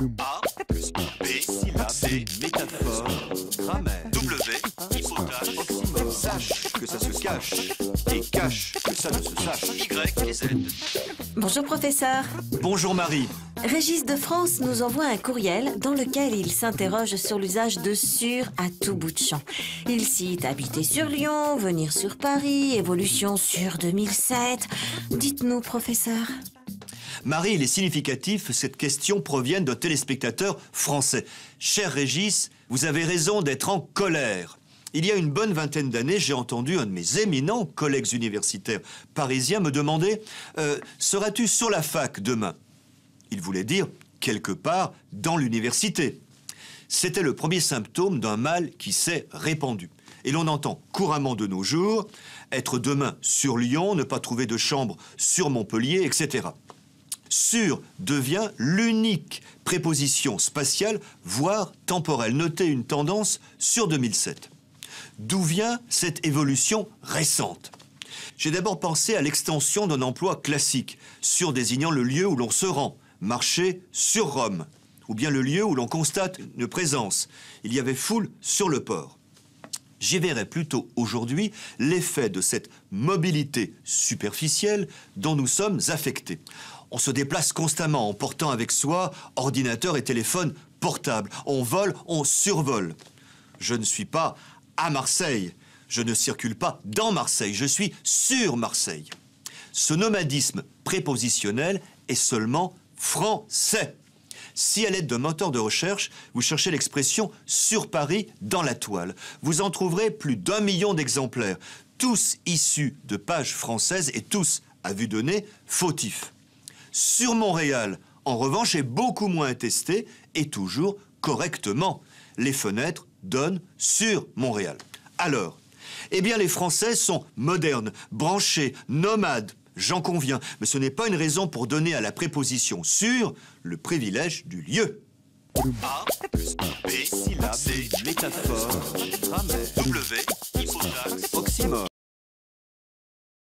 A plus B, syllabe, C, métaphore, grammaire, W, hypothèse, oxymore, sache que ça se cache, et cache que ça ne se sache, Y et Z. Bonjour professeur. Bonjour Marie. Régis de France nous envoie un courriel dans lequel il s'interroge sur l'usage de sur à tout bout de champ. Il cite habiter sur Lyon, venir sur Paris, évolution sur 2007. Dites-nous professeur. Marie, il est significatif, cette question provient d'un téléspectateur français. Cher Régis, vous avez raison d'être en colère. Il y a une bonne vingtaine d'années, j'ai entendu un de mes éminents collègues universitaires parisiens me demander « Seras-tu sur la fac demain ?» Il voulait dire quelque part dans l'université. C'était le premier symptôme d'un mal qui s'est répandu. Et l'on entend couramment de nos jours être demain sur Lyon, ne pas trouver de chambre sur Montpellier, etc. Sur devient l'unique préposition spatiale, voire temporelle. Notez une tendance sur 2007. D'où vient cette évolution récente? J'ai d'abord pensé à l'extension d'un emploi classique, sur désignant le lieu où l'on se rend, marcher sur Rome, ou bien le lieu où l'on constate une présence. Il y avait foule sur le port. J'y verrai plutôt aujourd'hui l'effet de cette mobilité superficielle dont nous sommes affectés. On se déplace constamment en portant avec soi ordinateur et téléphone portable. On vole, on survole. Je ne suis pas à Marseille. Je ne circule pas dans Marseille. Je suis sur Marseille. Ce nomadisme prépositionnel est seulement français. Si à l'aide d'un moteur de recherche, vous cherchez l'expression « sur Paris » dans la toile, vous en trouverez plus d'1 million d'exemplaires, tous issus de pages françaises et tous, à vue de nez, fautifs. Sur Montréal, en revanche, est beaucoup moins testé et toujours correctement. Les fenêtres donnent sur Montréal. Alors, eh bien, les Français sont modernes, branchés, nomades. J'en conviens, mais ce n'est pas une raison pour donner à la préposition « sur » le privilège du lieu. A plus B, syllabe, C, métaphore, grammaire, W, hypothèse, oxymore.